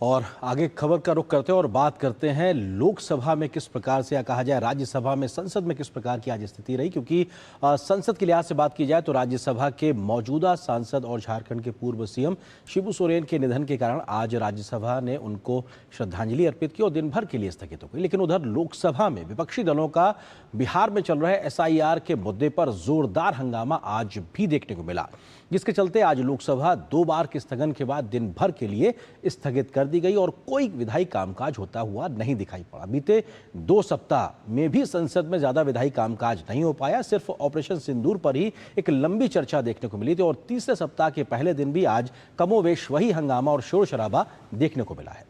और आगे खबर का रुख करते हैं और बात करते हैं लोकसभा में किस प्रकार से, या कहा जाए राज्यसभा में, संसद में किस प्रकार की आज स्थिति रही। क्योंकि संसद के लिहाज से बात की जाए तो राज्यसभा के मौजूदा सांसद और झारखंड के पूर्व सीएम शिबू सोरेन के निधन के कारण आज राज्यसभा ने उनको श्रद्धांजलि अर्पित की और दिन भर के लिए स्थगित हो गई। लेकिन उधर लोकसभा में विपक्षी दलों का बिहार में चल रहे SIR के मुद्दे पर जोरदार हंगामा आज भी देखने को मिला, जिसके चलते आज लोकसभा 2 बार के स्थगन के बाद दिन भर के लिए स्थगित कर दी गई और कोई विधायी कामकाज होता हुआ नहीं दिखाई पड़ा। बीते 2 सप्ताह में भी संसद में ज्यादा विधायी कामकाज नहीं हो पाया। सिर्फ ऑपरेशन सिंदूर पर ही एक लंबी चर्चा देखने को मिली थी और तीसरे सप्ताह के पहले दिन भी आज कमोवेश वही हंगामा और शोर शराबा देखने को मिला है।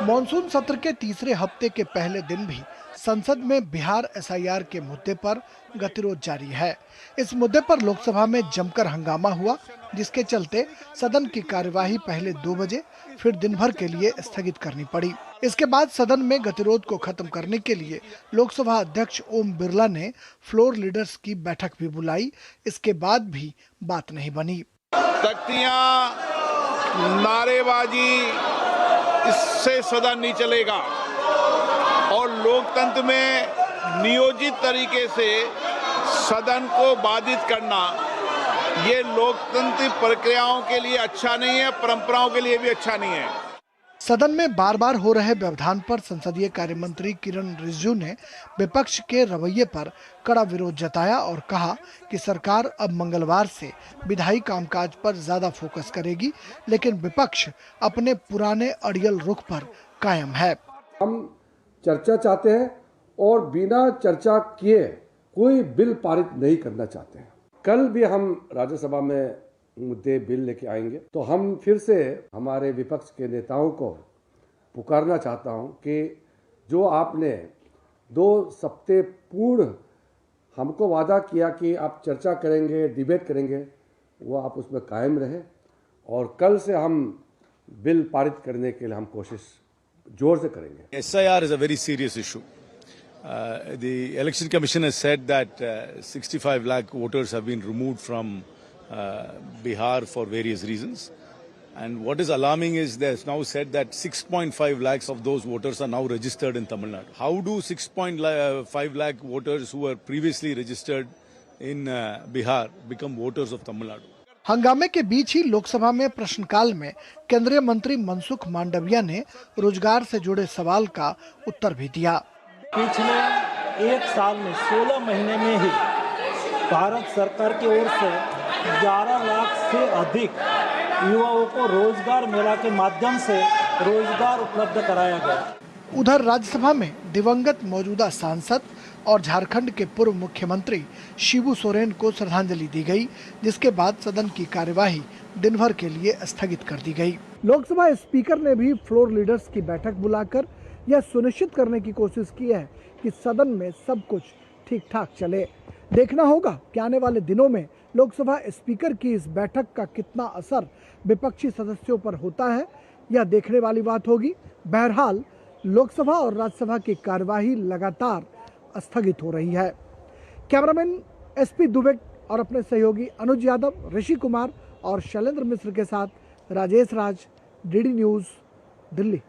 मॉनसून सत्र के तीसरे हफ्ते के पहले दिन भी संसद में बिहार SIR के मुद्दे पर गतिरोध जारी है। इस मुद्दे पर लोकसभा में जमकर हंगामा हुआ, जिसके चलते सदन की कार्यवाही पहले 2 बजे फिर दिन भर के लिए स्थगित करनी पड़ी। इसके बाद सदन में गतिरोध को खत्म करने के लिए लोकसभा अध्यक्ष ओम बिरला ने फ्लोर लीडर्स की बैठक भी बुलाई। इसके बाद भी बात नहीं बनी। तख्तियां, नारेबाजी, इससे सदन नहीं चलेगा और लोकतंत्र में नियोजित तरीके से सदन को बाधित करना ये लोकतंत्र प्रक्रियाओं के लिए अच्छा नहीं है, परंपराओं के लिए भी अच्छा नहीं है। सदन में बार बार हो रहे व्यवधान पर संसदीय कार्य मंत्री किरण रिजिजू ने विपक्ष के रवैये पर कड़ा विरोध जताया और कहा कि सरकार अब मंगलवार से विधायी कामकाज पर ज्यादा फोकस करेगी, लेकिन विपक्ष अपने पुराने अड़ियल रुख पर कायम है। हम चर्चा चाहते हैं और बिना चर्चा किए कोई बिल पारित नहीं करना चाहते हैं। कल भी हम राज्यसभा में मुद्दे बिल लेके आएंगे, तो हम फिर से हमारे विपक्ष के नेताओं को पुकारना चाहता हूं कि जो आपने 2 सप्ताह पूर्ण हमको वादा किया कि आप चर्चा करेंगे, डिबेट करेंगे, वो आप उसमें कायम रहे और कल से हम बिल पारित करने के लिए हम कोशिश जोर से करेंगे। SIR is a very serious issue. The Election Commission has said that 65 lakh voters have been removed from Bihar for various reasons. And what is alarming is they have now said that 6.5 lakhs of those voters are now registered in Tamil Nadu. How do 6.5 lakh voters who were previously registered in Bihar become voters of Tamil Nadu? हंगामे के बीच ही लोकसभा में प्रश्नकाल में केंद्रीय मंत्री मनसुख मांडविया ने रोजगार से जुड़े सवाल का उत्तर भी दिया। पिछले 1 साल में 16 महीने में ही भारत सरकार की ओर से 11 लाख से अधिक युवाओं को रोजगार मेला के माध्यम से रोजगार उपलब्ध कराया गया। उधर राज्यसभा में दिवंगत मौजूदा सांसद और झारखंड के पूर्व मुख्यमंत्री शिबू सोरेन को श्रद्धांजलि दी गई, जिसके बाद सदन की कार्यवाही दिन भर के लिए स्थगित कर दी गई। लोकसभा स्पीकर ने भी फ्लोर लीडर्स की बैठक बुलाकर यह सुनिश्चित करने की कोशिश की है कि सदन में सब कुछ ठीक ठाक चले। देखना होगा कि आने वाले दिनों में लोकसभा स्पीकर की इस बैठक का कितना असर विपक्षी सदस्यों पर होता है, यह देखने वाली बात होगी। बहरहाल लोकसभा और राज्यसभा की कार्यवाही लगातार स्थगित हो रही है। कैमरामैन SP दुबे और अपने सहयोगी अनुज यादव, ऋषि कुमार और शैलेंद्र मिश्र के साथ राजेश राज, DD न्यूज़, दिल्ली।